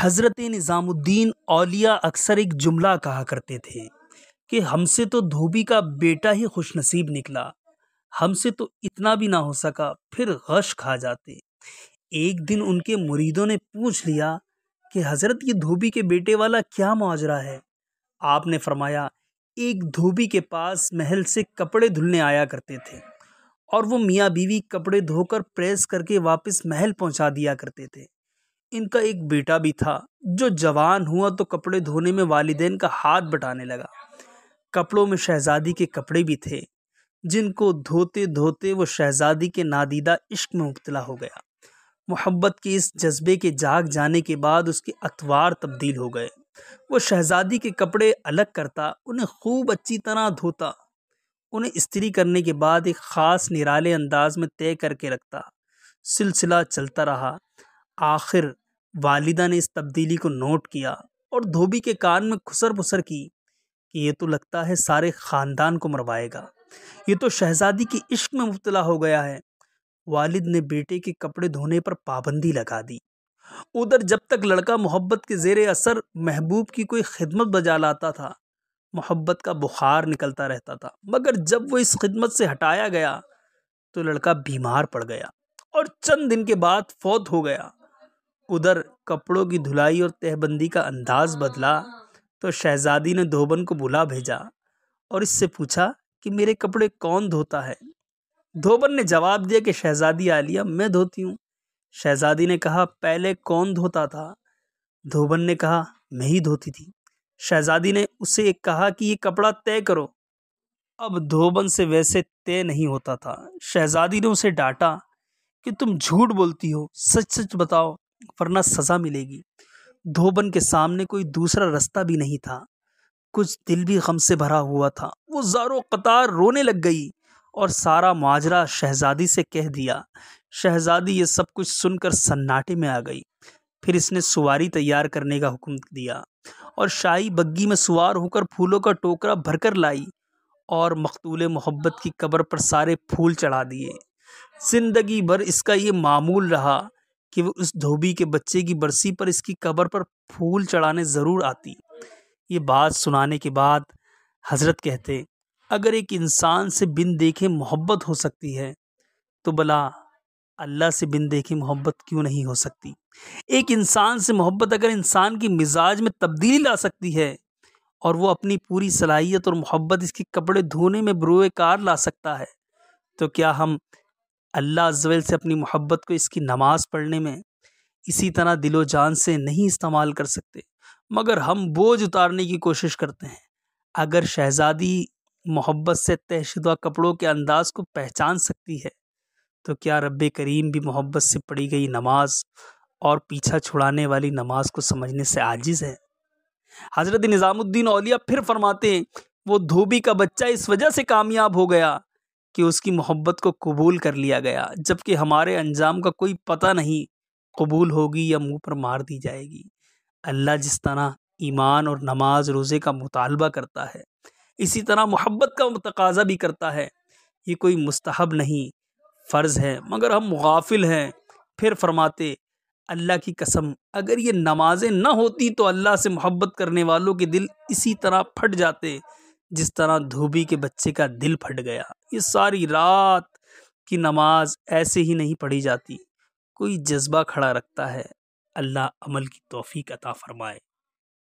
حضرت نظام الدین اولیاء اکثر ایک جملہ کہا کرتے تھے کہ ہم سے تو دھوبی کا بیٹا ہی خوش نصیب نکلا، ہم سے تو اتنا بھی نہ ہو سکا، پھر غش کھا جاتے۔ ایک دن ان کے مریدوں نے پوچھ لیا کہ حضرت یہ دھوبی کے بیٹے والا کیا ماجرا ہے؟ آپ نے فرمایا، ایک دھوبی کے پاس محل سے کپڑے دھلنے آیا کرتے تھے اور وہ میاں بیوی کپڑے دھو کر پریس کر کے واپس محل پہنچا دیا کرتے تھے۔ ان کا ایک بیٹا بھی تھا جو جوان ہوا تو کپڑے دھونے میں والدین کا ہاتھ بٹانے لگا۔ کپڑوں میں شہزادی کے کپڑے بھی تھے جن کو دھوتے دھوتے وہ شہزادی کے نادیدہ عشق میں مبتلا ہو گیا۔ محبت کے اس جذبے کے جاگ جانے کے بعد اس کے اطوار تبدیل ہو گئے۔ وہ شہزادی کے کپڑے الگ کرتا، انہیں خوب اچھی طرح دھوتا، انہیں استری کرنے کے بعد ایک خاص نرالے انداز میں طے کر کے رکھتا۔ سلسلہ چلتا رہا۔ آخر والدہ نے اس تبدیلی کو نوٹ کیا اور دھوبی کے کان میں خسر پسر کی کہ یہ تو لگتا ہے سارے خاندان کو مروائے گا، یہ تو شہزادی کی عشق میں مبتلا ہو گیا ہے۔ والد نے بیٹے کے کپڑے دھونے پر پابندی لگا دی۔ ادھر جب تک لڑکا محبت کے زیر اثر محبوب کی کوئی خدمت بجا لاتا تھا، محبت کا بخار نکلتا رہتا تھا، مگر جب وہ اس خدمت سے ہٹایا گیا تو لڑکا بیمار پڑ گیا اور چند دن کے بعد فوت ہو گیا۔ ادھر کپڑوں کی دھلائی اور تہہ بندی کا انداز بدلا تو شہزادی نے دھوبن کو بلا بھیجا اور اس سے پوچھا کہ میرے کپڑے کون دھوتا ہے؟ دھوبن نے جواب دیا کہ شہزادی عالیہ، میں دھوتی ہوں۔ شہزادی نے کہا، پہلے کون دھوتا تھا؟ دھوبن نے کہا، میں ہی دھوتی تھی۔ شہزادی نے اسے کہا کہ یہ کپڑا طے کرو۔ اب دھوبن سے ویسے طے نہیں ہوتا تھا۔ شہزادی نے اسے ڈانٹا کہ تم جھوٹ بولتی ہو، سچ سچ بتاؤ ورنہ سزا ملے گی۔ دھوبن کے سامنے کوئی دوسرا رستہ بھی نہیں تھا۔ کچھ دل بھی غم سے بھرا ہوا تھا۔ وہ زاروں قطار رونے لگ گئی اور سارا ماجرا شہزادی سے کہہ دیا۔ شہزادی یہ سب کچھ سن کر سناٹے میں آ گئی۔ پھر اس نے سواری تیار کرنے کا حکم دیا اور شاہی بگی میں سوار ہو کر پھولوں کا ٹوکرا بھر کر لائی اور مقتول محبت کی قبر پر سارے پھول چڑھا دیے۔ زندگی بھر اس کا یہ معمول رہا کہ وہ اس دھوبی کے بچے کی برسی پر اس کی قبر پر پھول چڑھانے ضرور آتی۔ یہ بات سنانے کے بعد حضرت کہتے، اگر ایک انسان سے بن دیکھے محبت ہو سکتی ہے تو بلا اللہ سے بن دیکھے محبت کیوں نہیں ہو سکتی؟ ایک انسان سے محبت اگر انسان کی مزاج میں تبدیلی لا سکتی ہے اور وہ اپنی پوری صلاحیت اور محبت اس کے کپڑے دھونے میں بروئے کار لا سکتا ہے، تو کیا ہم اللہ عز و جل سے اپنی محبت کو اس کی نماز پڑھنے میں اسی طرح دل و جان سے نہیں استعمال کر سکتے؟ مگر ہم بوجھ اتارنے کی کوشش کرتے ہیں۔ اگر شہزادی محبت سے طے شدہ کپڑوں کے انداز کو پہچان سکتی ہے تو کیا رب کریم بھی محبت سے پڑھی گئی نماز اور پیچھا چھڑانے والی نماز کو سمجھنے سے عاجز ہے؟ حضرت نظام الدین اولیاء پھر فرماتے ہیں، وہ دھوبی کا بچہ اس وجہ سے کامیاب ہو گیا کہ اس کی محبت کو قبول کر لیا گیا، جبکہ ہمارے انجام کا کوئی پتہ نہیں، قبول ہوگی یا منہ پر مار دی جائے گی۔ اللہ جس طرح ایمان اور نماز روزے کا مطالبہ کرتا ہے، اسی طرح محبت کا تقاضا بھی کرتا ہے۔ یہ کوئی مستحب نہیں، فرض ہے، مگر ہم غافل ہیں۔ پھر فرماتے، اللہ کی قسم اگر یہ نمازیں نہ ہوتی تو اللہ سے محبت کرنے والوں کے دل اسی طرح پھٹ جاتے جس طرح دھوبی کے بچے کا دل پھٹ گیا۔ یہ ساری رات کی نماز ایسے ہی نہیں پڑھی جاتی، کوئی جذبہ کھڑا رکھتا ہے۔ اللہ عمل کی توفیق عطا فرمائے۔